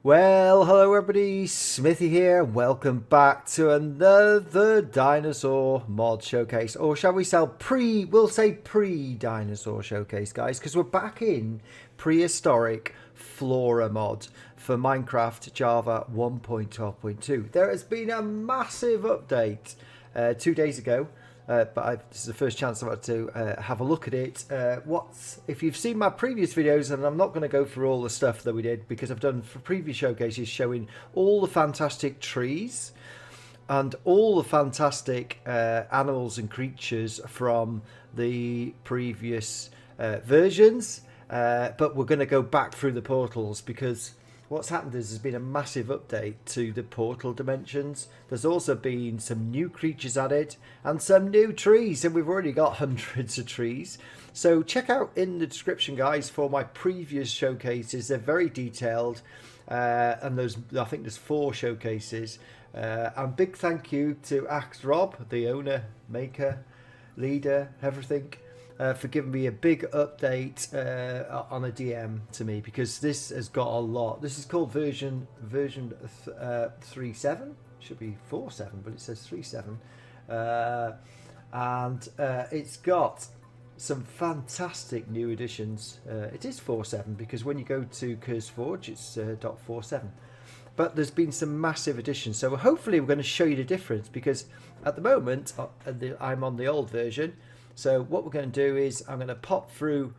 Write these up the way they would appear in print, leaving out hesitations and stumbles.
Well, hello everybody, Smithy here. Welcome back to another dinosaur mod showcase, or shall we we'll say pre-dinosaur showcase, guys, because we're back in Prehistoric Flora mod for Minecraft Java 1.12.2. There has been a massive update 2 days ago. This is the first chance I've had to have a look at it. If you've seen my previous videos, and I'm not going to go through all the stuff that we did because I've done for previous showcases showing all the fantastic trees and all the fantastic animals and creatures from the previous versions. But we're going to go back through the portals because what's happened is there's been a massive update to the portal dimensions. There's also been some new creatures added and some new trees, and we've already got hundreds of trees. So check out in the description, guys, for my previous showcases. They're very detailed, and I think there's 4 showcases. And big thank you to Axe Rob, the owner, maker, leader, everything. For giving me a big update on a DM to me, because this has got a lot. This is called version 3.7. Should be 4.7, but it says 3.7. And it's got some fantastic new additions. It is 4.7 because when you go to Curse Forge, it's .47. But there's been some massive additions. So hopefully we're going to show you the difference, because at the moment I'm on the old version. So what we're going to do is I'm going to pop through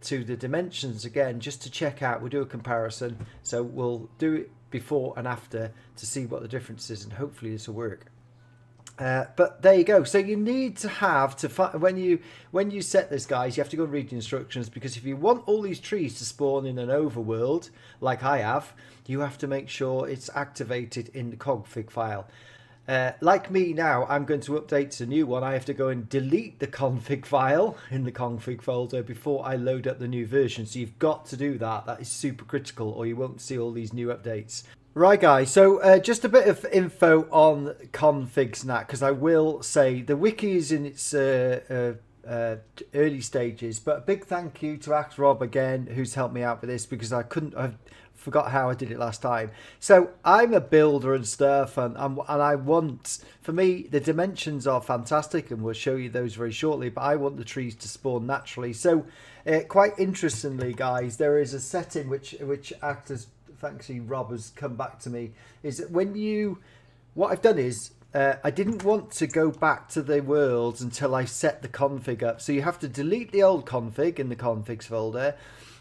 to the dimensions again just to check out. We'll do a comparison. So we'll do it before and after to see what the difference is, and hopefully this will work. But there you go. So you need to when you set this, guys, you have to go and read the instructions, because if you want all these trees to spawn in an overworld like I have, you have to make sure it's activated in the config file. Like me now, I'm going to update to a new one. I have to go and delete the config file in the config folder before I load up the new version. So you've got to do that. That is super critical, or you won't see all these new updates. Right, guys, so just a bit of info on configs now, because I will say the wiki is in its early stages, but a big thank you to Axe Rob again, who's helped me out with this, because I forgot how I did it last time. So I'm a builder and stuff, and I want, for me, the dimensions are fantastic, and we'll show you those very shortly, but I want the trees to spawn naturally. So quite interestingly, guys, there is a setting which actors, thankfully Rob has come back to me, is that what I've done is I didn't want to go back to the worlds until I set the config up. So you have to delete the old config in the configs folder.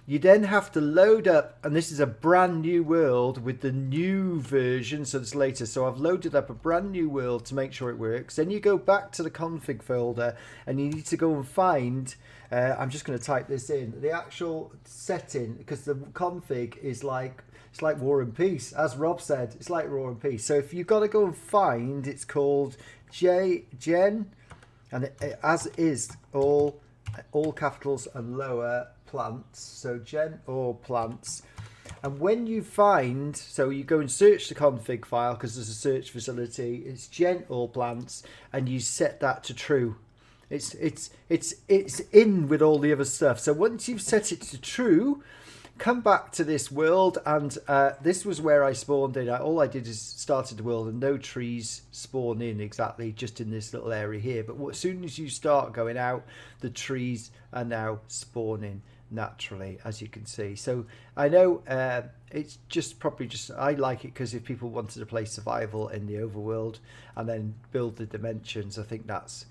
You then have to load up, and this is a brand new world with the new version, so it's later. So I've loaded up a brand new world to make sure it works. Then you go back to the config folder, and you need to go and find, I'm just going to type this in, the actual setting, because the config is like, it's like War and Peace. As Rob said, it's like War and Peace. So if you've got to go and find, it's called Gen, and as is all capitals and lower plants, so gen or plants. And when you find, so you go and search the config file, because there's a search facility, it's gen all plants, and you set that to true. It's in with all the other stuff. So once you've set it to true, come back to this world, and this was where I spawned in. All I did is started the world, and no trees spawn in exactly, just in this little area here. But as soon as you start going out, the trees are now spawning naturally, as you can see. So I know it's just probably just, I like it because if people wanted to play survival in the overworld and then build the dimensions, I think that's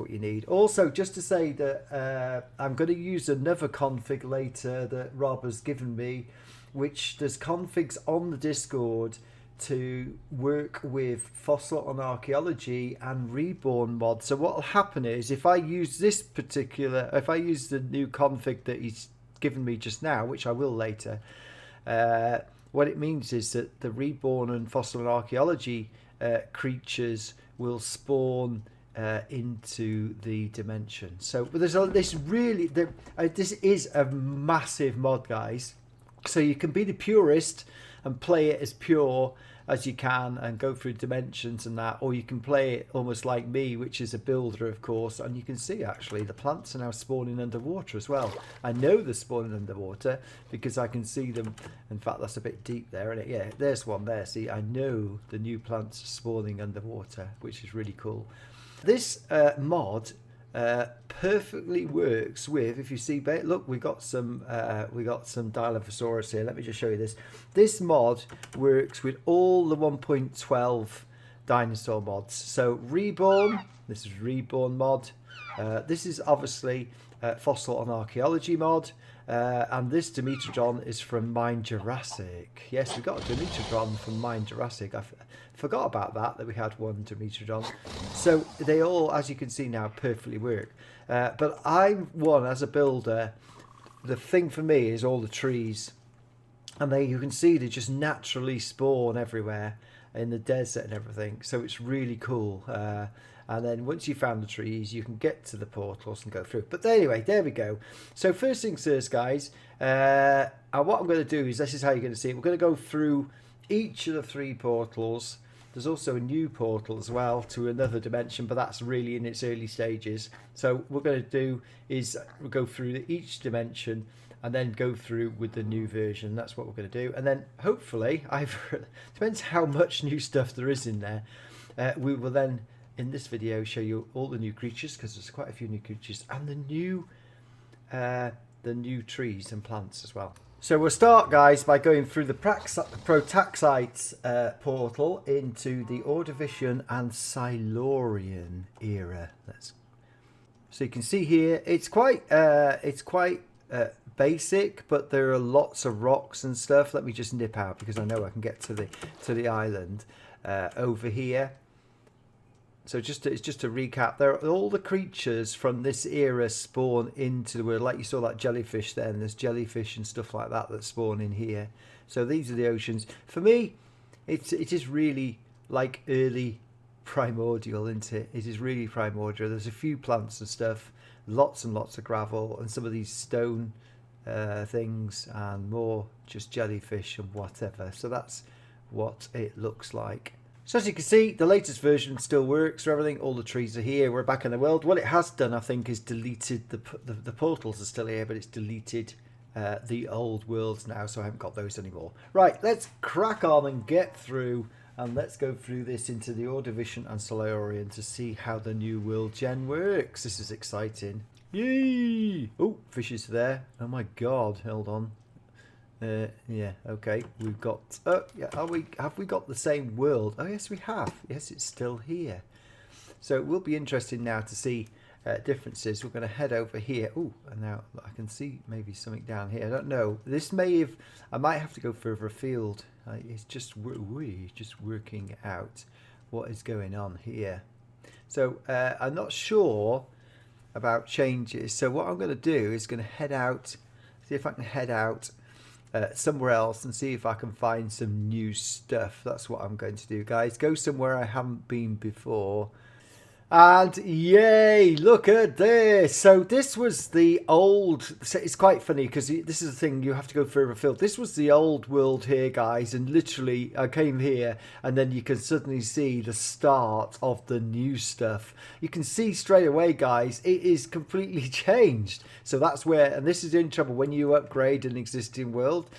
what you need. Also, just to say that I'm going to use another config later that Rob has given me, which there's configs on the Discord to work with fossil and archaeology and reborn mod. So what will happen is, if I use the new config that he's given me just now, which I will later, what it means is that the reborn and fossil and archaeology creatures will spawn into the dimension. So this is a massive mod, guys. So you can be the purist and play it as pure as you can and go through dimensions and that, or you can play it almost like me, which is a builder, of course, and you can see actually the plants are now spawning underwater as well. I know they're spawning underwater because I can see them. In fact, that's a bit deep there, isn't it? Yeah, there's one there. See, I know the new plants are spawning underwater, which is really cool. This mod perfectly works with, if you see, look, we got some Dilophosaurus here. Let me just show you this. This mod works with all the 1.12 dinosaur mods. So Reborn, this is Reborn mod. This is obviously Fossil and Archaeology mod. And this Dimetrodon is from Mine Jurassic. Yes, we got a Dimetrodon from Mine Jurassic. I forgot about that we had one Dimetrodon. So they all, as you can see now, perfectly work. But I'm one, as a builder, the thing for me is all the trees. And you can see they just naturally spawn everywhere in the desert and everything. So it's really cool. And then once you found the trees, you can get to the portals and go through. But anyway, there we go. So first things first, guys. And what I'm going to do is, this is how you're going to see it. We're going to go through each of the 3 portals. There's also a new portal as well to another dimension, but that's really in its early stages. So what we're going to do is we'll go through each dimension and then go through with the new version. That's what we're going to do. And then hopefully, depends how much new stuff there is in there, we will then, in this video, show you all the new creatures, because there's quite a few new creatures, and the new trees and plants as well. So we'll start, guys, by going through the Protaxites portal into the Ordovician and Silurian era. So you can see here, it's quite basic, but there are lots of rocks and stuff. Let me just nip out because I know I can get to the island over here. So it's just to recap, there are all the creatures from this era spawn into the world. Like you saw that jellyfish then, there's jellyfish and stuff like that that spawn in here. So these are the oceans. For me, it is really like early primordial, isn't it? It is really primordial. There's a few plants and stuff, lots and lots of gravel, and some of these stone things, and more just jellyfish and whatever. So that's what it looks like. So as you can see, the latest version still works for everything. All the trees are here. We're back in the world. What it has done, I think, is deleted the portals are still here, but it's deleted the old worlds now, so I haven't got those anymore. Right, let's crack on and get through, and let's go through this into the Ordovician and Silurian to see how the new world gen works. This is exciting. Yay! Oh, fishes there. Oh my God! Hold on. Yeah, okay, we've got, yeah, have we got the same world? Oh yes, we have. Yes, it's still here. So it will be interesting now to see differences. We're going to head over here. Oh, and now I can see maybe something down here. I don't know. This may have, I might have to go further afield. It's just working out what is going on here. So I'm not sure about changes. So what I'm going to do is going to head out, see if I can head out somewhere else and see if I can find some new stuff. That's what I'm going to do, guys. Go somewhere I haven't been before. And yay, look at this. So this was the old, so it's quite funny because this is the thing, you have to go further afield. This was the old world here, guys, and literally I came here and then you can suddenly see the start of the new stuff. You can see straight away, guys, it is completely changed. So that's where, and this is in trouble when you upgrade an existing world,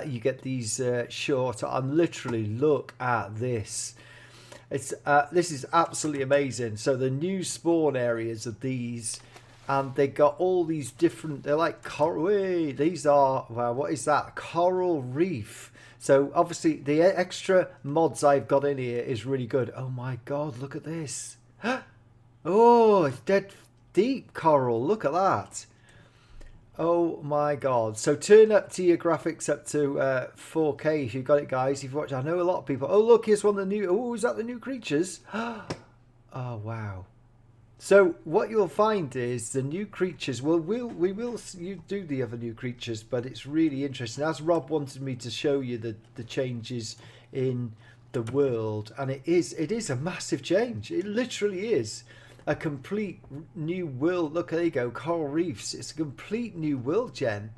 you get these short, and literally look at this. This is absolutely amazing. So the new spawn areas are these, and they got all these different, they're like coral, these are, well, what is that? Coral reef. So obviously the extra mods I've got in here is really good. Oh my God, look at this. Oh, it's dead deep coral. Look at that. Oh my God. So turn up to your graphics up to 4K if you've got it, guys. If you've watched, I know a lot of people. Oh, look, here's one of the new. Oh, is that the new creatures? Oh, wow. So what you'll find is the new creatures. Well, we will you do the other new creatures, but it's really interesting. As Rob wanted me to show you the changes in the world, and it is a massive change. It literally is a complete new world. Look, there you go, coral reefs. It's a complete new world gen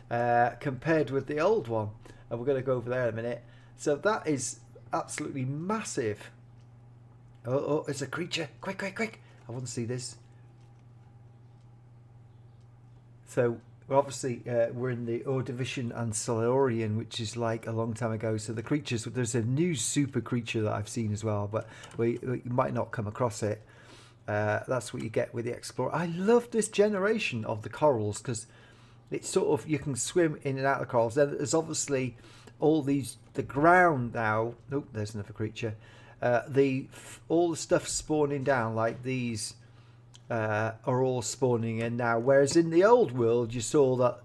compared with the old one. and we're going to go over there in a minute. So that is absolutely massive. Oh, it's a creature. Quick, quick, quick. I want to see this. So obviously we're in the Ordovician and Silurian, which is like a long time ago. So the creatures, there's a new super creature that I've seen as well, but you might not come across it. That's what you get with the Explorer. I love this generation of the corals because it's sort of, you can swim in and out of the corals. There's obviously all these, the ground now. Oh, there's another creature. All the stuff spawning down, like these are all spawning in now, whereas in the old world you saw that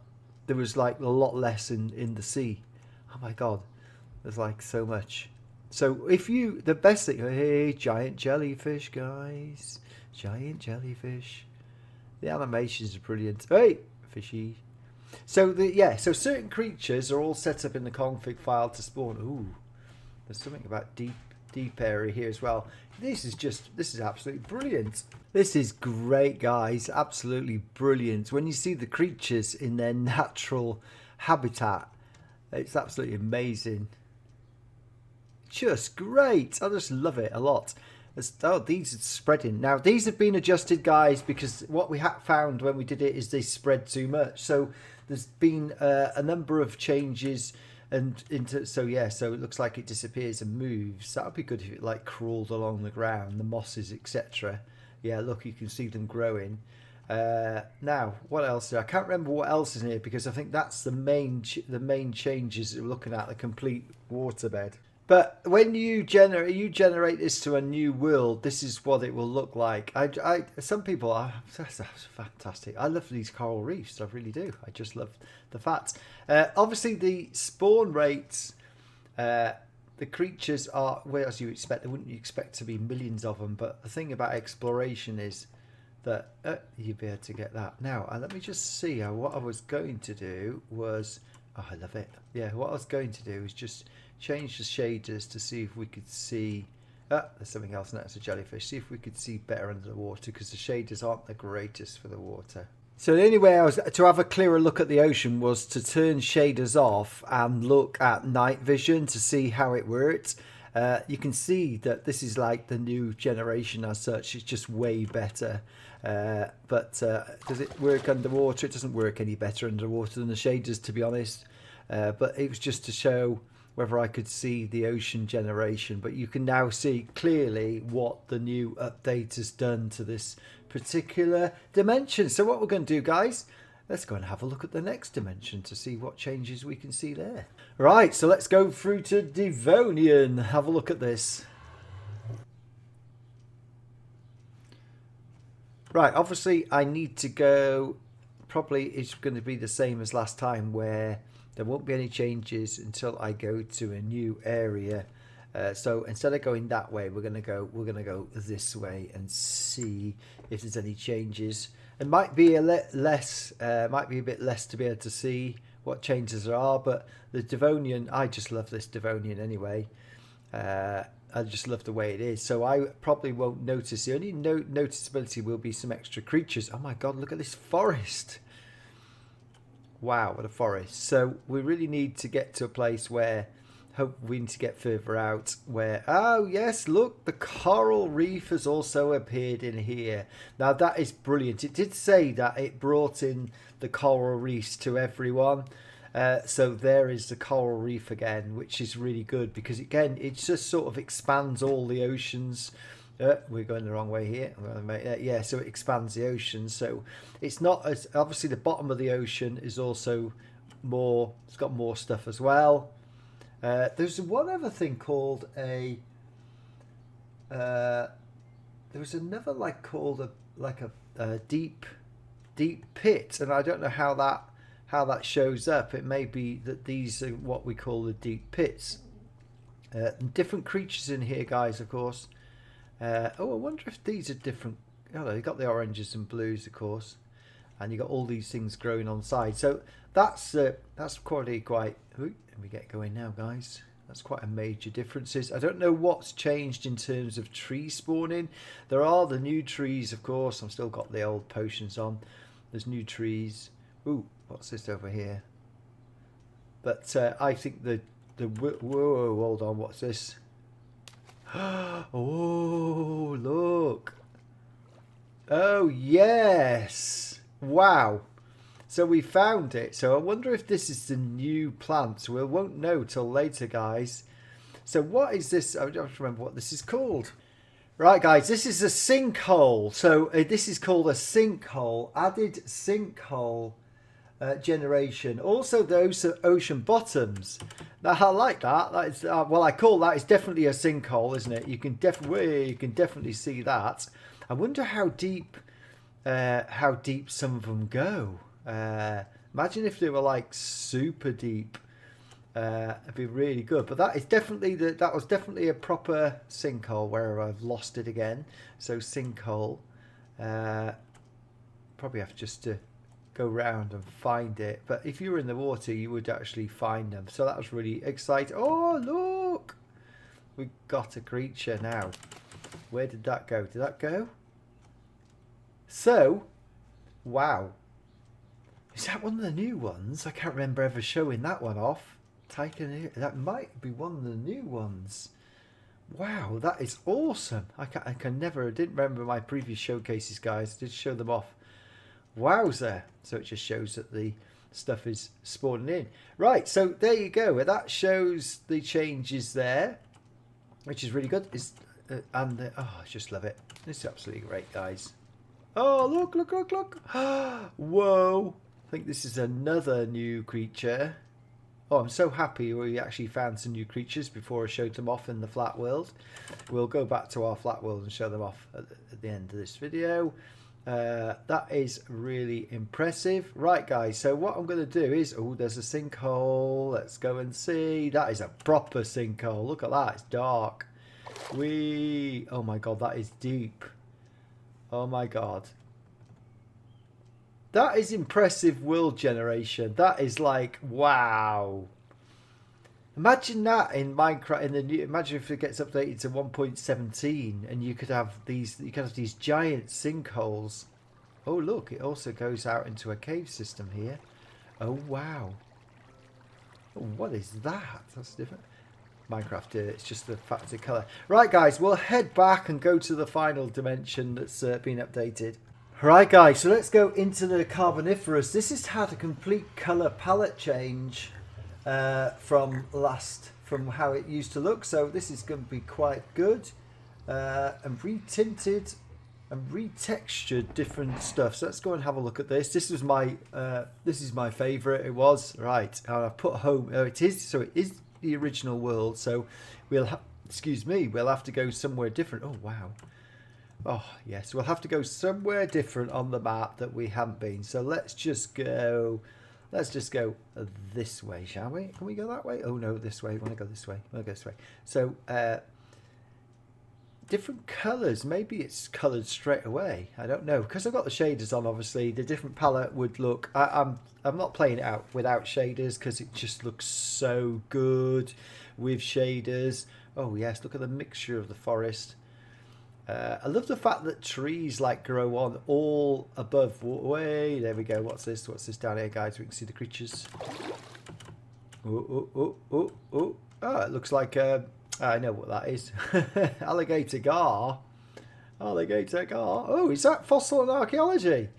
there was like a lot less in the sea. Oh my god, there's like so much. So if you, the best thing, hey, giant jellyfish, guys, giant jellyfish, the animations are brilliant. Hey, fishy. So so certain creatures are all set up in the config file to spawn. Ooh, there's something about deep area here as well. This is absolutely brilliant. This is great, guys. Absolutely brilliant. When you see the creatures in their natural habitat, it's absolutely amazing. Just great. I just love it a lot. Oh, these are spreading. Now, these have been adjusted, guys, because what we found when we did it is they spread too much. So there's been a number of changes. So it looks like it disappears and moves. That would be good if it like crawled along the ground, the mosses, etc. Yeah, look, you can see them growing. Now, what else? I can't remember what else is in here because I think that's the main changes that we're looking at, the complete waterbed. But when you generate this to a new world, this is what it will look like. Some people are, that's fantastic. I love these coral reefs. I really do. I just love the fact. Obviously, the spawn rates, the creatures are, well, as you expect, wouldn't you expect to be millions of them? But the thing about exploration is that you'll be able to get that. Now, let me just see what I was going to do was, oh, I love it. Yeah, what I was going to do is just change the shaders to see if we could see, there's something else, and that's a jellyfish. See if we could see better under the water because the shaders aren't the greatest for the water. So the only way to have a clearer look at the ocean was to turn shaders off and look at night vision to see how it worked. You can see that this is like the new generation as such. It's just way better. But does it work underwater? It doesn't work any better underwater than the shaders, to be honest. But it was just to show whether I could see the ocean generation. But you can now see clearly what the new update has done to this particular dimension. So what we're going to do, guys, let's go and have a look at the next dimension to see what changes we can see there. Right, so let's go through to Devonian. Have a look at this. Right, obviously I need to go, probably it's going to be the same as last time where there won't be any changes until I go to a new area. So instead of going that way, we're gonna go this way and see if there's any changes. It might be a bit less to be able to see what changes there are, but the Devonian, I just love this Devonian anyway. I just love the way it is, so I probably won't notice. The only noticeability will be some extra creatures. Oh my god, look at this forest. Wow, what a forest. So we really need to get to a place where, hope we need to get further out where, oh yes, look, the coral reef has also appeared in here. Now that is brilliant. It did say that it brought in the coral reefs to everyone. So there is the coral reef again, which is really good because again, it just sort of expands all the oceans. We're going the wrong way here. I'm going to make that. Yeah, so it expands the ocean. So it's not as, obviously the bottom of the ocean is also more, it's got more stuff as well. There's one other thing called a, there was another like called a deep pit, and I don't know how that shows up. It may be that these are what we call the deep pits. Different creatures in here, guys, of course. Oh, I wonder if these are different. Oh, you got the oranges and blues, of course, and you got all these things growing on side. So that's quite. Let me get going now, guys. That's quite a major differences. I don't know what's changed in terms of tree spawning. There are the new trees, of course. I've still got the old potions on. There's new trees. Ooh, what's this over here? But I think whoa, hold on, what's this? Oh, look. Oh, yes. Wow. So we found it. So I wonder if this is the new plant. We won't know till later, guys. So what is this? I don't remember what this is called. Right, guys, this is a sinkhole. So this is called a sinkhole. Added sinkhole generation. Also, those are ocean bottoms. Now, I like that. That is, well, I call that. It's definitely a sinkhole, isn't it? You can definitely see that. I wonder how deep some of them go. Imagine if they were like super deep. It'd be really good. But that is definitely that was definitely a proper sinkhole where I've lost it again. So sinkhole. Probably have just to go round and find it. But if you were in the water, you would actually find them. So that was really exciting. Oh, look! We got a creature now. Where did that go? Did that go? So, wow. Is that one of the new ones? I can't remember ever showing that one off. That might be one of the new ones. Wow, that is awesome. I didn't remember my previous showcases, guys. I did show them off. Wowzer. So it just shows that the stuff is spawning in. Right, so there you go. That shows the changes there, which is really good. Oh, I just love it. It's absolutely great, guys. Oh, look, look, look, look. Whoa. I think this is another new creature. Oh, I'm so happy we actually found some new creatures before I showed them off in the flat world. We'll go back to our flat world and show them off at the end of this video. That is really impressive. Right, guys, so what I'm going to do is... Oh, there's a sinkhole. Let's go and see. That is a proper sinkhole. Look at that. It's dark. Oh, my God, that is deep. Oh, my God. That is impressive world generation. That is like, wow. Imagine that in Minecraft. Imagine if it gets updated to 1.17 and you could have these giant sinkholes. Oh, look, it also goes out into a cave system here. Oh, wow. Oh, what is that? That's different. Minecraft, it's just the factor colour. Right, guys, we'll head back and go to the final dimension that's been updated. Right, guys, so let's go into the Carboniferous. This has had a complete colour palette change from how it used to look. So this is going to be quite good. And retinted and retextured different stuff. So let's go and have a look at this. This is my favourite. It was right. And I put home. Oh, it is. So it is the original world. So we'll have to go somewhere different. Oh, wow. Oh, yes, we'll have to go somewhere different on the map that we haven't been. So let's just go this way, shall we? Can we go that way? Oh, no, this way. We want to go this way. We want to go this way. So, different colours. Maybe it's coloured straight away. I don't know. Because I've got the shaders on, obviously. The different palette would look... I'm not playing it out without shaders because it just looks so good with shaders. Oh, yes, look at the mixture of the forest. I love the fact that trees like grow on all above way. There we go. What's this? What's this down here, guys? We can see the creatures. Oh, it looks like I know what that is. Alligator gar. Alligator gar. Oh, is that fossil and archaeology?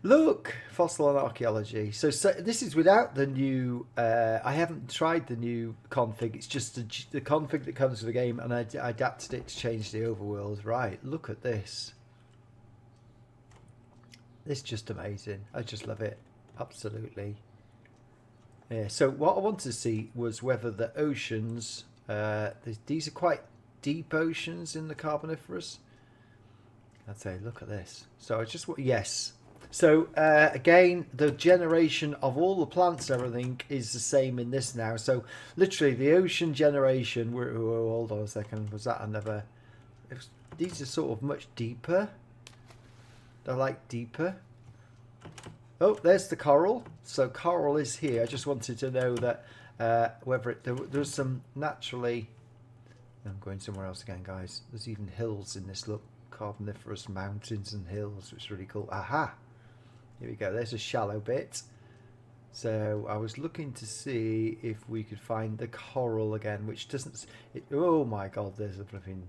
Look, fossil and archaeology. So this is without the new... I haven't tried the new config. It's just the config that comes with the game, and I adapted it to change the overworld. Right, look at this. It's just amazing. I just love it. Absolutely. Yeah, so what I wanted to see was whether the oceans... these are quite deep oceans in the Carboniferous. I'd say, look at this. So I just... Yes. So again, the generation of all the plants and everything is the same in this now. So literally the ocean generation, hold on a second, was that another? These are sort of much deeper. They're like deeper. Oh, there's the coral. So coral is here. I just wanted to know that whether there's some naturally... I'm going somewhere else again, guys. There's even hills in this, look. Carboniferous mountains and hills, which is really cool. Aha! Here we go. There's a shallow bit. So I was looking to see if we could find the coral again, which doesn't... oh my god, there's a flipping...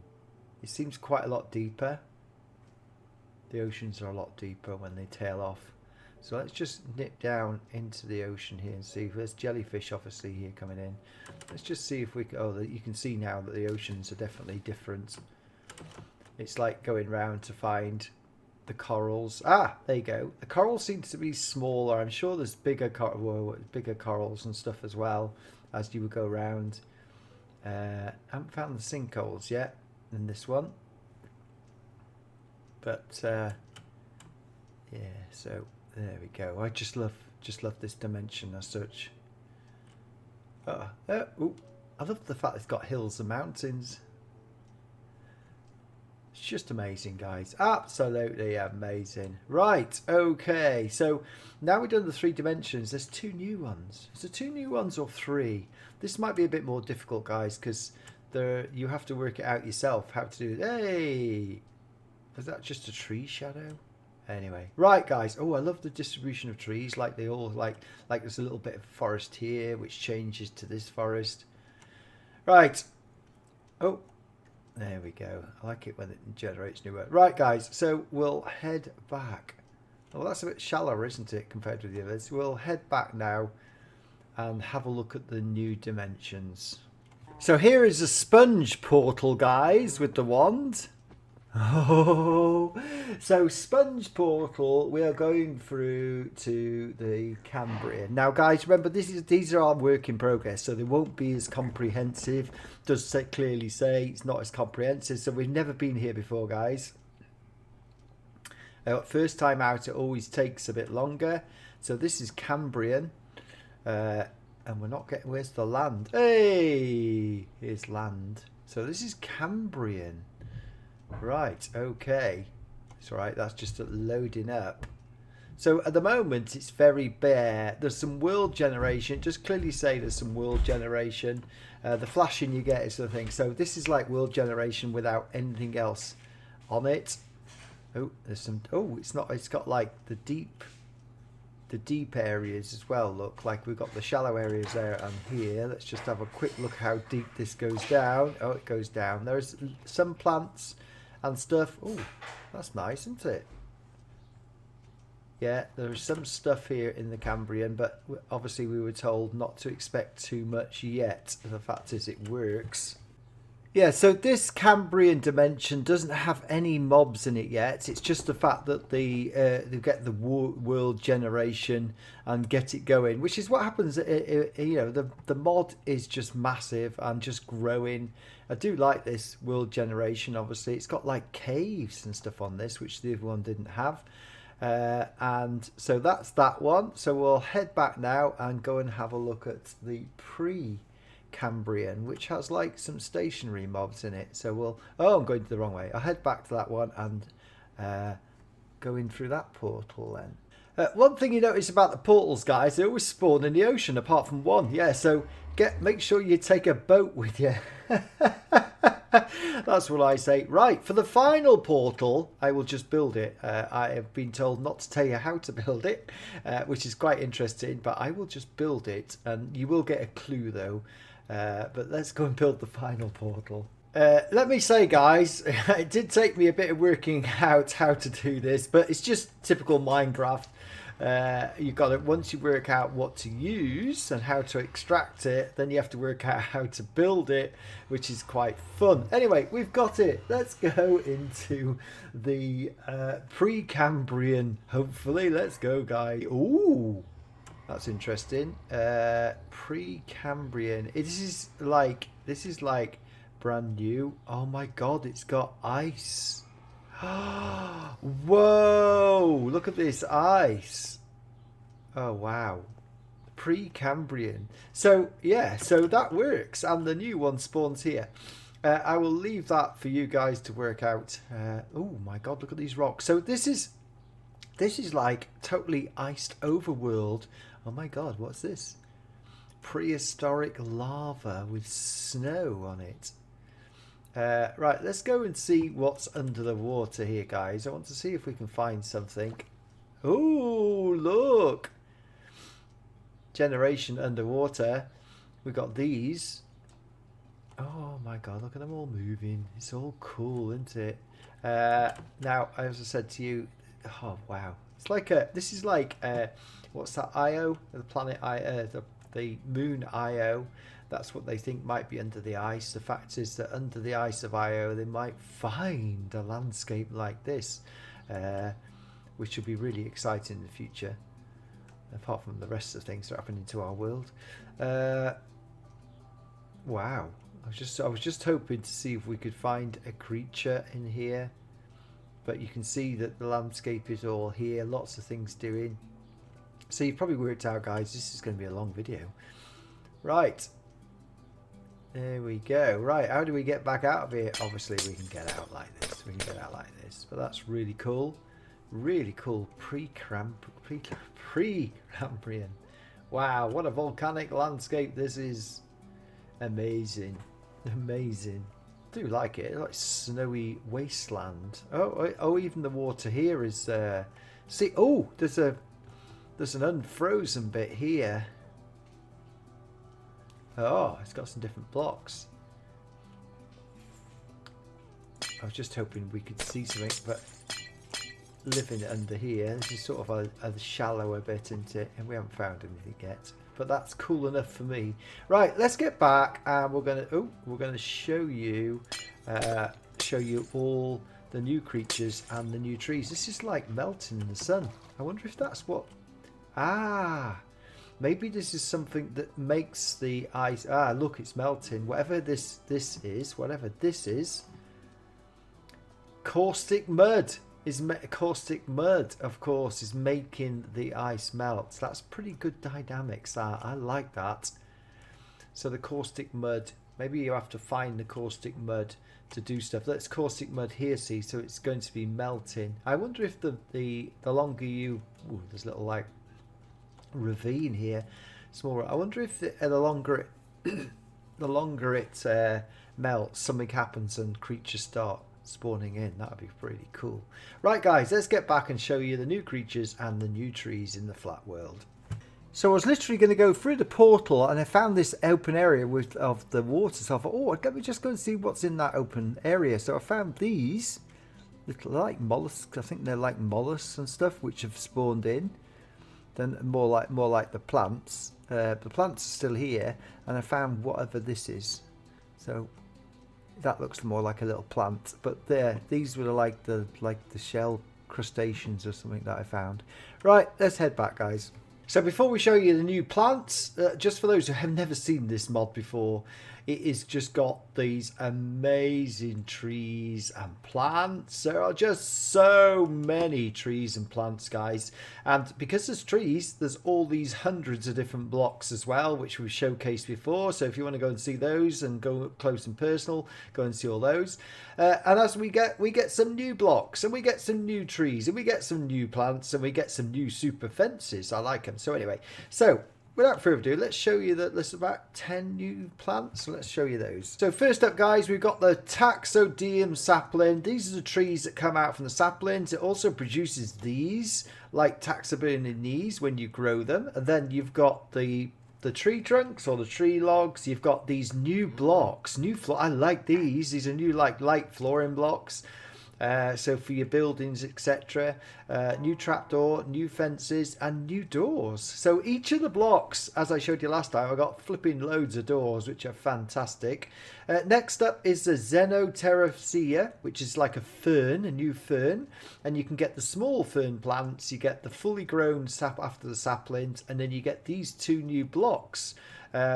It seems quite a lot deeper. The oceans are a lot deeper when they tail off. So let's just nip down into the ocean here and see if there's jellyfish obviously here coming in. Let's just see if we can... oh, you can see now that the oceans are definitely different. It's like going round to find the corals. Ah, there you go. The coral seems to be smaller. I'm sure there's bigger corals and stuff as well as you would go around. I haven't found the sinkholes yet in this one. But yeah, so there we go. I just love this dimension as such. Ooh, I love the fact it's got hills and mountains. It's just amazing, guys. Absolutely amazing. Right, okay. So now we've done the 3 dimensions. There's 2 new ones. Is there 2 new ones or 3? This might be a bit more difficult, guys, because you have to work it out yourself how to do it. Hey! Is that just a tree shadow? Anyway, right, guys. Oh, I love the distribution of trees. Like they all like there's a little bit of forest here, which changes to this forest. Right. Oh, there we go. I like it when it generates new words. Right, guys. So we'll head back. Well, that's a bit shallower, isn't it, compared with the others? We'll head back now and have a look at the new dimensions. So here is a sponge portal, guys, with the wand. Oh, so sponge portal, we are going through to the Cambrian. Now, guys, remember these are our work in progress, so they won't be as comprehensive. Does clearly say it's not as comprehensive, so we've never been here before, guys. First time out, it always takes a bit longer. So this is Cambrian, and we're not getting... where's the land? Hey, here's land. So this is Cambrian. Right, okay. It's all right, that's just loading up. So at the moment, it's very bare. There's some world generation. Just clearly say there's some world generation. The flashing you get is the thing. So this is like world generation without anything else on it. Oh, there's some... oh, it's not... it's got like the deep areas as well. Look, like we've got the shallow areas there and here. Let's just have a quick look how deep this goes down. Oh, it goes down. There's some plants and stuff. Oh, that's nice, isn't it? Yeah, there's some stuff here in the Cambrian, but obviously we were told not to expect too much yet. The fact is it works. Yeah, so this Cambrian dimension doesn't have any mobs in it yet. It's just the fact that they get the world generation and get it going, which is what happens. You know, the mod is just massive and just growing. I do like this world generation. Obviously, it's got like caves and stuff on this, which the other one didn't have. And so that's that one. So we'll head back now and go and have a look at the Precambrian, which has like some stationary mobs in it. So we'll... oh, I'm going the wrong way. I'll head back to that one and go in through that portal then. One thing you notice about the portals, guys, they always spawn in the ocean apart from one. Yeah, so make sure you take a boat with you. That's what I say. Right, for the final portal, I will just build it. I have been told not to tell you how to build it, which is quite interesting, but I will just build it, and you will get a clue though. But let's go and build the final portal. Let me say, guys, it did take me a bit of working out how to do this, but it's just typical Minecraft. You got it. Once you work out what to use and how to extract it, then you have to work out how to build it, which is quite fun. Anyway, we've got it. Let's go into the Precambrian. Hopefully, let's go, guys. Ooh, that's interesting. Precambrian. This is like brand new. Oh my god, it's got ice. Whoa, look at this ice. Oh wow, Precambrian. So yeah, so that works, and the new one spawns here. I will leave that for you guys to work out. Oh my god, look at these rocks. So this is like totally iced overworld. Oh my god, what's this? Prehistoric lava with snow on it. Right, let's go and see what's under the water here, guys. I want to see if we can find something. Oh, look. generation underwater. We've got these. Oh my god, look at them all moving. It's all cool, isn't it? Now, as I said to you, oh wow. It's like this is like, what's that, Io? The planet Io, the moon Io. That's what they think might be under the ice. The fact is that under the ice of Io, they might find a landscape like this, which will be really exciting in the future, apart from the rest of the things that are happening to our world. Wow. I was just hoping to see if we could find a creature in here, but you can see that the landscape is all here, lots of things doing. So you've probably worked out, guys, this is going to be a long video. Right, there we go. Right, how do we get back out of here? Obviously we can get out like this, but that's really cool. Really cool. Precambrian. Wow, what a volcanic landscape this is. Amazing. Amazing. I do like it. It's like snowy wasteland. Oh, even the water here is see, oh, there's an unfrozen bit here. Oh, it's got some different blocks. I was just hoping we could see something, but living under here, this is sort of a shallower bit, isn't it? And we haven't found anything yet, but that's cool enough for me. Right, let's get back, and we're gonna show you all the new creatures and the new trees. This is like melting in the sun. I wonder if that's what. Maybe this is something that makes the ice. Look, it's melting. Whatever this is, caustic mud. Caustic mud, of course, is making the ice melt. That's pretty good dynamics. I like that. So the caustic mud, maybe you have to find the caustic mud to do stuff. That's caustic mud here, see, so it's going to be melting. I wonder if the longer you, there's a little like ravine here, smaller. I wonder if the longer it melts, something happens and creatures start spawning in. That would be pretty cool. Right, guys, let's get back and show you the new creatures and the new trees in the flat world. So I was literally going to go through the portal, and I found this open area of the water. So I thought, oh, let me just go and see what's in that open area. So I found these little like mollusks. I think they're like mollusks and stuff, which have spawned in. Then more like the plants. The plants are still here, and I found whatever this is. So that looks more like a little plant, but these were like the shell crustaceans or something that I found. Right, let's head back, guys. So before we show you the new plants, just for those who have never seen this mod before, it is just got these amazing trees and plants. There are just so many trees and plants, guys. And because there's trees, there's all these hundreds of different blocks as well, which we've showcased before. So if you want to go and see those and go up close and personal, go and see all those. And as we get some new blocks, and we get some new trees, and we get some new plants, and we get some new super fences. I like them. So anyway, without further ado, let's show you that there's about 10 new plants. So let's show you those. So first up, guys, we've got the Taxodium sapling. These are the trees that come out from the saplings. It also produces these, like Taxodium when you grow them. And then you've got the tree trunks or the tree logs. You've got these new blocks. I like these. These are new like light flooring blocks. So for your buildings, etc. New trapdoor, new fences, and new doors. So each of the blocks, as I showed you last time, I got flipping loads of doors, which are fantastic. Next up is the Xenoterracea, which is like a fern, a new fern. And you can get the small fern plants, you get the fully grown sap after the saplings, and then you get these two new blocks,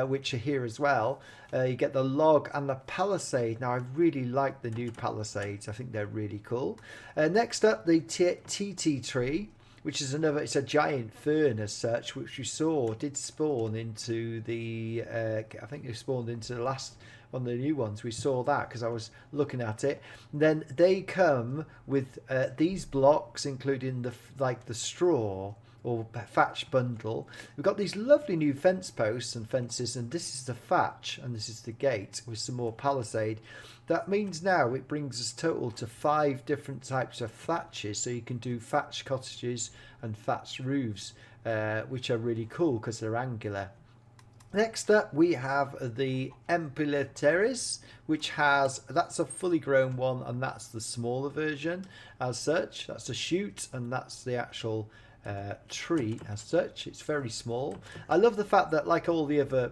which are here as well. You get the log and the palisade. Now I really like the new palisades. I think they're really cool. Next up, the TT tree, which is it's a giant fern as such, which you saw did spawn into the, I think it spawned into the last one of the new ones. We saw that because I was looking at it. And then they come with these blocks, including the straw or thatch bundle. We've got these lovely new fence posts and fences, and this is the thatch and this is the gate with some more palisade. That means now it brings us total to 5 different types of thatches, so you can do thatched cottages and thatched roofs. which are really cool because they're angular. Next up, we have the Empilateris, which that's a fully grown one, and that's the smaller version as such. That's a shoot, and that's the actual tree as such. It's very small. I love the fact that, like all the other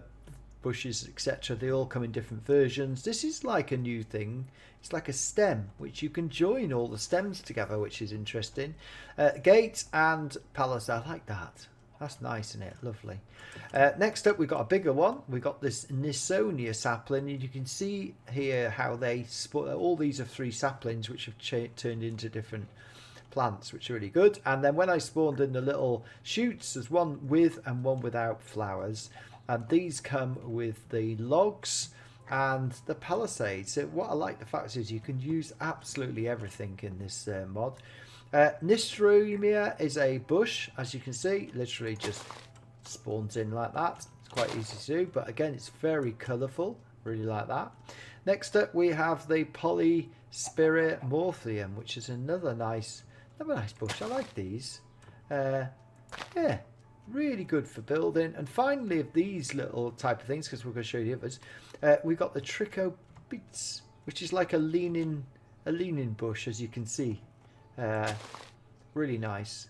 bushes, etc., they all come in different versions. This is like a new thing. It's like a stem, which you can join all the stems together, which is interesting. Gate and palisade, I like that. That's nice, isn't it? Lovely. Next up, we've got a bigger one. We've got this Nisonia sapling, and you can see here how they all these are 3 saplings which have turned into different plants, which are really good. And then when I spawned in the little shoots, there's one with and one without flowers, and these come with the logs and the palisades. So what I like the fact is you can use absolutely everything in this mod. Nistromia is a bush, as you can see, literally just spawns in like that. It's quite easy to do, but again, it's very colourful. Really like that. Next up, we have the Polyspirimorphium, which is another nice bush. I like these. Yeah, really good for building. And finally, of these little type of things, because we're going to show you the others, we got the Trichobetes, which is like a leaning bush, as you can see. Really nice.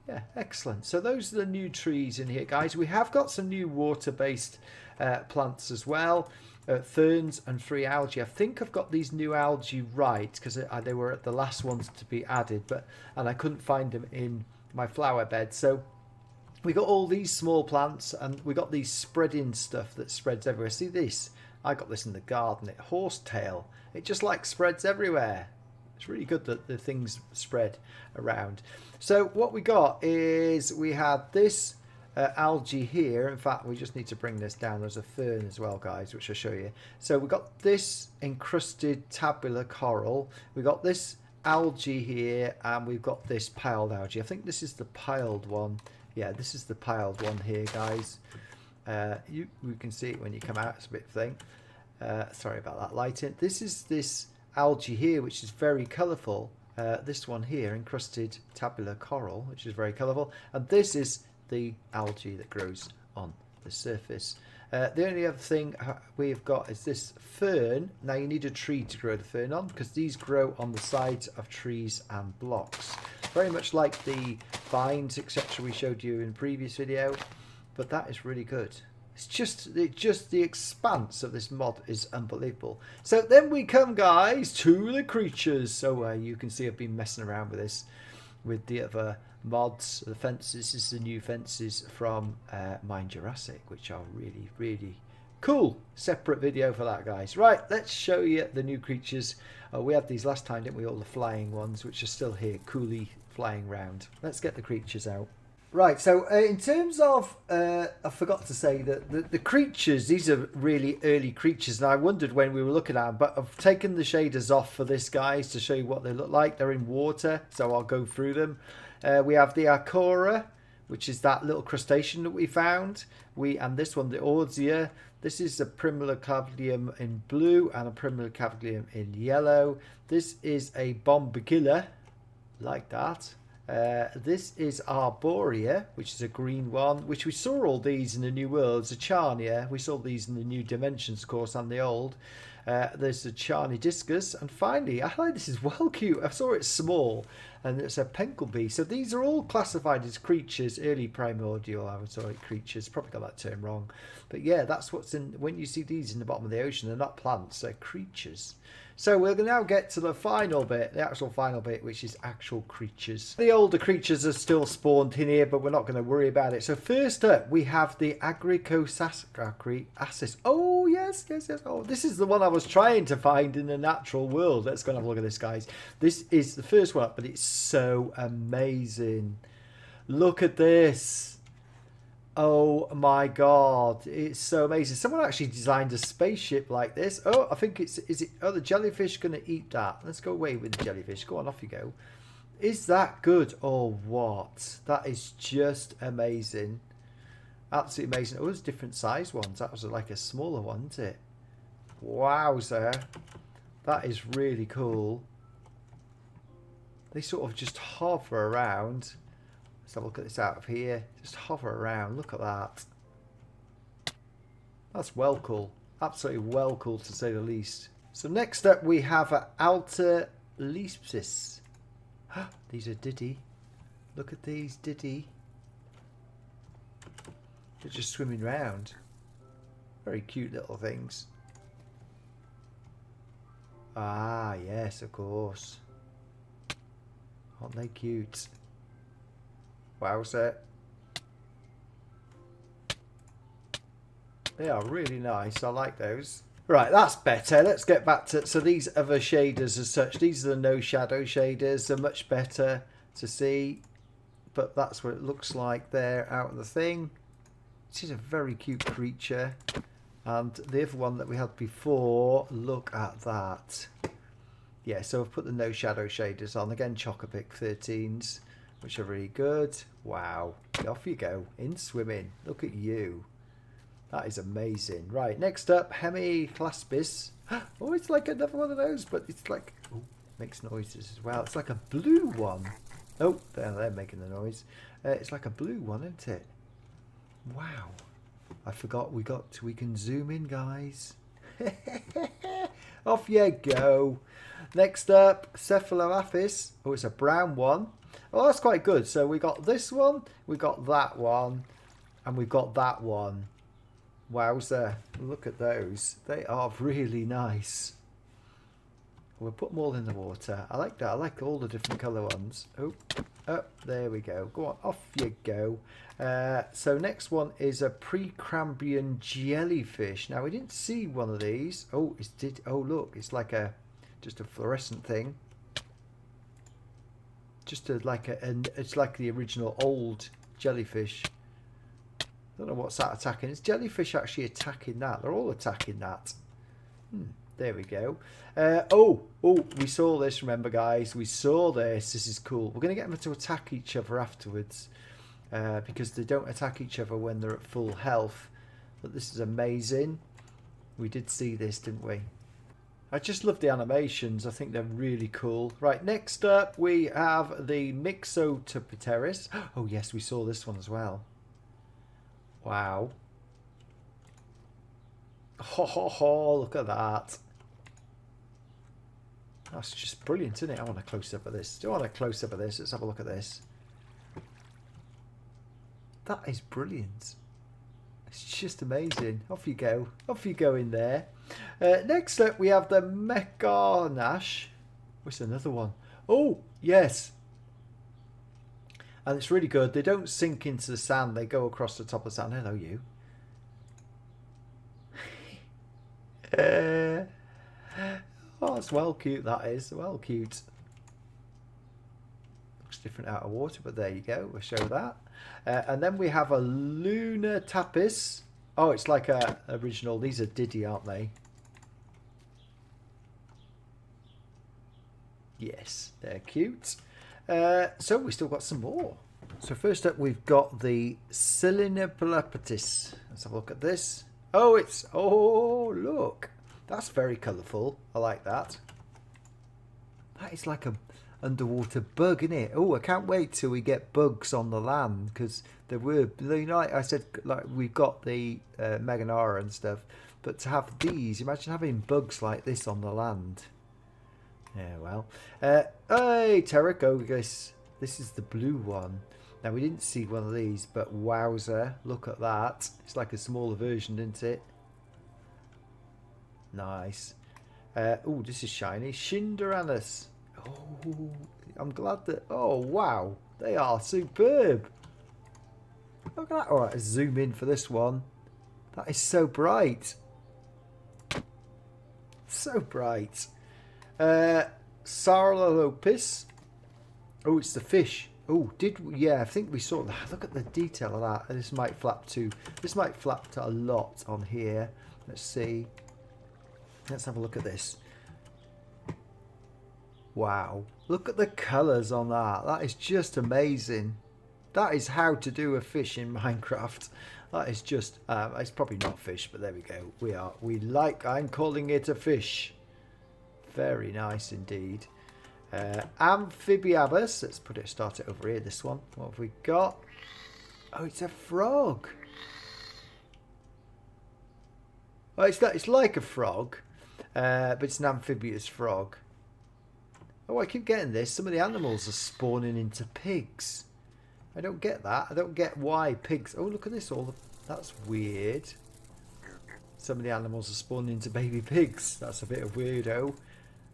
Yeah, excellent. So those are the new trees in here, guys. We have got some new water-based plants as well. Ferns and free algae. I think I've got these new algae right, because they were the last ones to be added, and I couldn't find them in my flower bed. So we got all these small plants, and we got these spreading stuff that spreads everywhere. See this? I got this in the garden. Horsetail. It just like spreads everywhere. It's really good that the things spread around. So what we got is we had this algae here. In fact, we just need to bring this down. There's a fern as well, guys, which I'll show you. So we got this encrusted tabular coral. We got this algae here, and we've got this piled algae. I think this is the piled one. Yeah, this is the piled one here, guys. You can see it when you come out. It's a bit thing. Sorry about that lighting. This is this algae here, which is very colourful. This one here, encrusted tabular coral, which is very colourful, and this is the algae that grows on the surface. The only other thing we've got is this fern. Now you need a tree to grow the fern on, because these grow on the sides of trees and blocks, very much like the vines, etc., we showed you in the previous video. But that is really good. It's just the expanse of this mod is unbelievable. So then we come, guys, to the creatures. So you can see I've been messing around with this, with the other mods, the fences. This is the new fences from Mind Jurassic, which are really, really cool. Separate video for that, guys. Right, let's show you the new creatures. We had these last time, didn't we? All the flying ones, which are still here, coolly flying around. Let's get the creatures out. Right, so in terms of, I forgot to say that the creatures, these are really early creatures, and I wondered when we were looking at them, but I've taken the shaders off for this, guys, to show you what they look like. They're in water, so I'll go through them. We have the Acora, which is that little crustacean that we found. And this one, the Ordzia. This is a Primulocavalium in blue and a Primulocavalium in yellow. This is a Bombagilla, like that. This is Arborea, which is a green one, which we saw all these in the New World. Zachania, we saw these in the New Dimensions, of course, and the old. There's the Charnidiscus, and finally, I like this is well cute. I saw it small, and it's a Penkelbee. So these are all classified as creatures, early primordial, I would say, creatures. Probably got that term wrong, but yeah, that's what's in. When you see these in the bottom of the ocean, they're not plants; they're creatures. So we're going to now get to the final bit, the actual final bit, which is actual creatures. The older creatures are still spawned in here, but we're not going to worry about it. So first up, we have the Agricosascaris. Oh, yes. Oh, this is the one I was trying to find in the natural world. Let's go and have a look at this, guys. This is the first one, but it's so amazing. Look at this. Oh my god, it's so amazing. Someone actually designed a spaceship like this. Oh, I think the jellyfish going to eat that? Let's go away with the jellyfish. Go on, off you go. Is that good or what? That is just amazing. Absolutely amazing. Oh, there's different size ones. That was like a smaller one, isn't it? Wowzer. That is really cool. They sort of just hover around. Let's have a look at this out of here. Just hover around. Look at that. That's well cool. Absolutely well cool to say the least. So next up we have Alta Leipzis. These are Diddy. Look at these Diddy. They're just swimming around. Very cute little things. Ah, yes, of course. Aren't they cute? Wowzer. They are really nice. I like those. Right, that's better. Let's get back to... So these other shaders as such. These are the no shadow shaders. They're much better to see. But that's what it looks like there out of the thing. This is a very cute creature. And the other one that we had before, look at that. Yeah, so I've put the no shadow shaders on. Again, Chocopic 13s, which are really good. Wow. Off you go. In swimming. Look at you. That is amazing. Right, next up, Hemiclaspis. Oh, it's like another one of those, but it's like... Oh, makes noises as well. It's like a blue one. Oh, they're making the noise. It's like a blue one, isn't it? Wow. I forgot we can zoom in, guys. Off you go. Next up, Cephaloaphis. Oh, it's a brown one. Oh, that's quite good. So we got this one, we got that one, and we've got that one. Wowzer. Look at those. They are really nice. We'll put them all in the water. I like that. I like all the different colour ones. Oh, there we go. Go on, off you go. So next one is a Precambrian jellyfish. Now we didn't see one of these. Oh, oh look, it's like just a fluorescent thing. Just it's like the original old jellyfish. I don't know what's that attacking. Is jellyfish actually attacking that? They're all attacking that. There we go. Oh, we saw this, remember guys. We saw this. This is cool. We're going to get them to attack each other afterwards. Because they don't attack each other when they're at full health. But this is amazing. We did see this, didn't we? I just love the animations. I think they're really cool. Right, next up we have the Mixotopteris. Oh yes, we saw this one as well. Wow. Ho ho ho, look at that. That's just brilliant, isn't it? I want a close-up of this. Do I want a close-up of this? Let's have a look at this. That is brilliant. It's just amazing. Off you go. Off you go in there. Next up, we have the Mechanash. What's another one? Oh, yes. And it's really good. They don't sink into the sand. They go across the top of the sand. Hello, you. Oh, it's well cute, that is. Well cute. Looks different out of water, but there you go. We'll show that. And then we have a Lunar Tapis. Oh, it's like a original. These are Diddy, aren't they? Yes, they're cute. So we still got some more. So first up, we've got the Silinoplapatis. Let's have a look at this. Oh, oh, look. That's very colourful. I like that. That is like a underwater bug, isn't it? Oh, I can't wait till we get bugs on the land, because there were, you know, like I said, like we've got the Meganara and stuff, but to have these, imagine having bugs like this on the land. Yeah, well. Hey, Pterogogus. This is the blue one. Now, we didn't see one of these, but wowzer, look at that. It's like a smaller version, isn't it? Nice. Oh, this is shiny. Shinderanus. Oh, I'm glad that... Oh, wow. They are superb. Look at that. All right, let's zoom in for this one. That is so bright. So bright. Sarlopis. Oh, it's the fish. Oh, yeah, I think we saw that. Look at the detail of that. This might flap too. This might flap to a lot on here. Let's see. Let's have a look at this. Wow. Look at the colours on that. That is just amazing. That is how to do a fish in Minecraft. That is just... it's probably not fish, but there we go. I'm calling it a fish. Very nice indeed. Amphibiabus. Let's start it over here, this one. What have we got? Oh, it's a frog. Oh, it's like a frog, but it's an amphibious frog. Oh, I keep getting this. Some of the animals are spawning into pigs. I don't get that. I don't get why pigs... Oh, look at this. That's weird. Some of the animals are spawning into baby pigs. That's a bit of weirdo.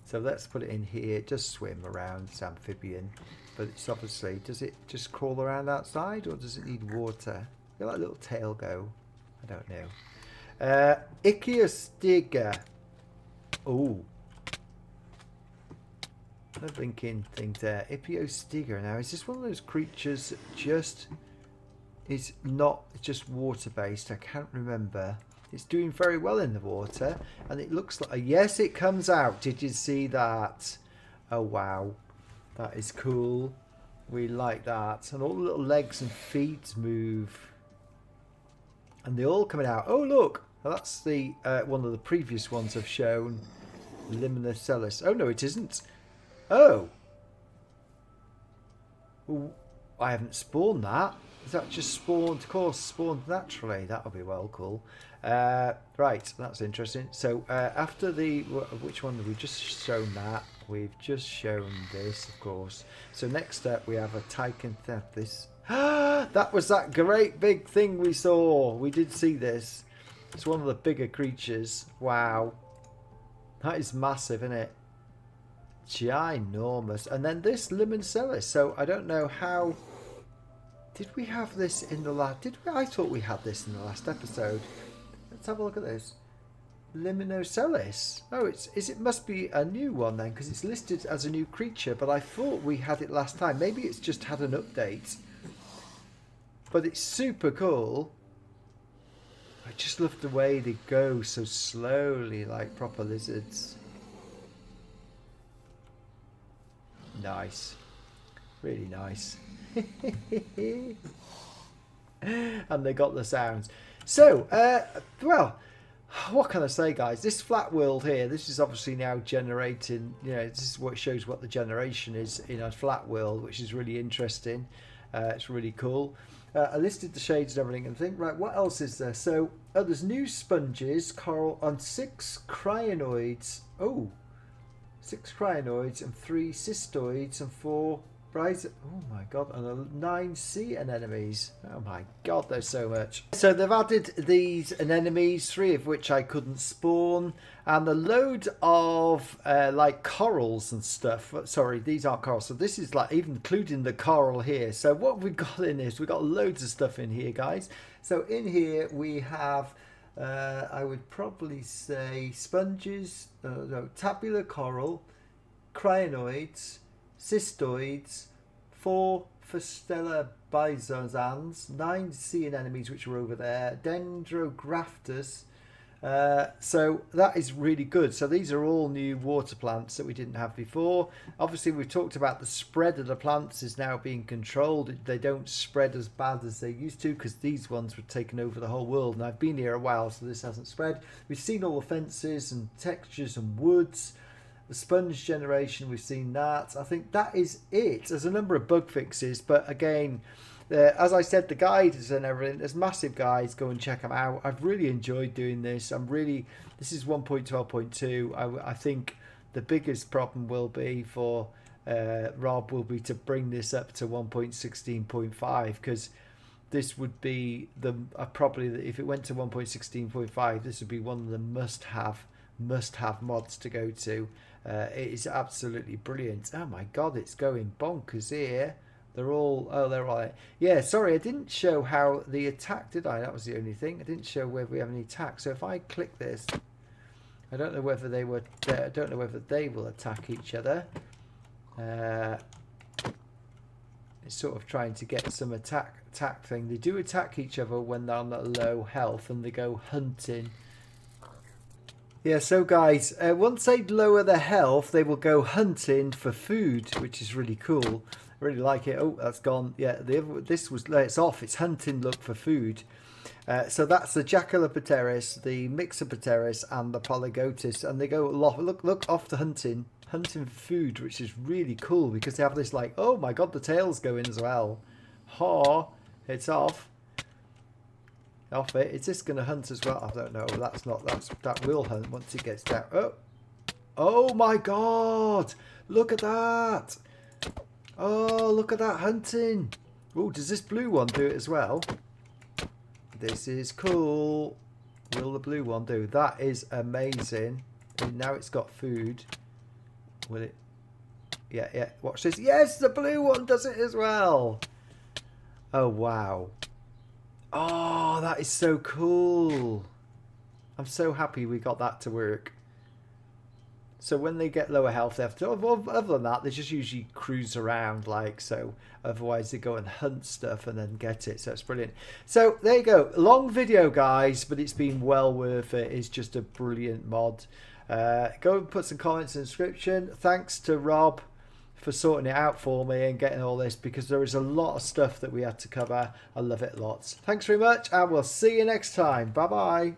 So let's put it in here. Just swim around. It's amphibian. But it's obviously... Does it just crawl around outside or does it need water? Look at that little tail go. I don't know. Ichthyostiga. Oh. No blinking thing there. Ichthyostiga. Now, is this one of those creatures that just is not just water based? I can't remember. It's doing very well in the water, and it looks like yes, it comes out. Did you see that? Oh wow, that is cool. We like that, and all the little legs and feet move, and they're all coming out. Oh look, well, that's the one of the previous ones I've shown. Limnocellus. Oh no, it isn't. Oh. Ooh, I haven't spawned that. Is that just spawned? Of course, spawned naturally. That'll be well cool. Right, that's interesting. So after the... Which one have we just shown that? We've just shown this, of course. So next up we have a Tychanthathis. That was that great big thing we saw. We did see this. It's one of the bigger creatures. Wow. That is massive, isn't it? Ginormous. And then this Limnocellus. So I don't know how... Did we have this in the last... I thought we had this in the last episode. Let's have a look at this. Limnocellus. Oh, it must be a new one then, because it's listed as a new creature, but I thought we had it last time. Maybe it's just had an update. But it's super cool. I just love the way they go so slowly, like proper lizards. Nice. Really nice. And they got the sounds. So, well, what can I say, guys? This flat world here, this is obviously now generating, this is what shows what the generation is in a flat world, which is really interesting. It's really cool. I listed the shades and everything and think, right, what else is there? So, there's new sponges, coral, and 6 crinoids. Oh, 6 crinoids and 3 cystoids and 4 bright. Oh my god, and 9 sea anemones. Oh my god, there's so much. So they've added these anemones, 3 of which I couldn't spawn, and a load of like corals and stuff. Sorry, these aren't corals. So this is like even including the coral here. So what we've got in this, we've got loads of stuff in here, guys. So in here we have I would probably say sponges, no, tabular coral, crinoids, cystoids, 4 Fustella bisons, 9 sea anemones which are over there, dendrographtus. So that is really good. So these are all new water plants that we didn't have before. Obviously we've talked about the spread of the plants is now being controlled. They don't spread as bad as they used to because these ones were taken over the whole world, and I've been here a while, so this hasn't spread. We've seen all the fences and textures and woods. The sponge generation, we've seen that. I think that is it. There's a number of bug fixes, but again, as I said, the guides and everything, there's massive guides. Go and check them out. I've really enjoyed doing this. This is 1.12.2. I think the biggest problem will be for Rob will be to bring this up to 1.16.5, because this would be probably if it went to 1.16.5, this would be one of the must-have mods to go to. It is absolutely brilliant. Oh my god, it's going bonkers here. They're all right. Yeah, sorry, I didn't show how the attack, did I? That was the only thing. I didn't show whether we have any attack. So if I click this, I don't know whether they will attack each other. It's sort of trying to get some attack thing. They do attack each other when they're on low health and they go hunting. Yeah, so guys, once they lower their health, they will go hunting for food, which is really cool. I really like it. Oh, that's gone. Yeah, it's off. It's hunting, look for food. So that's the Jackalopteris, the Mixopteris, and the Polygotis, and they go look off to hunting hunting for food, which is really cool because they have this like, oh my god, the tail's going as well. Ha! It's off. Off it. Is this going to hunt as well? I don't know. That will hunt once it gets down. Oh! Oh my god! Look at that! Oh, look at that hunting! Oh, does this blue one do it as well? This is cool. Will the blue one do? That is amazing. And now it's got food. Will it? Yeah, yeah. Watch this. Yes, the blue one does it as well. Oh, wow. Oh, that is so cool. I'm so happy we got that to work. So when they get lower health, they have to, other than that, they just usually cruise around like so. Otherwise, they go and hunt stuff and then get it. So it's brilliant. So there you go. Long video, guys, but it's been well worth it. It's just a brilliant mod. Go and put some comments in the description. Thanks to Rob for sorting it out for me and getting all this, because there is a lot of stuff that we had to cover. I love it lots. Thanks very much, and we'll see you next time. Bye-bye.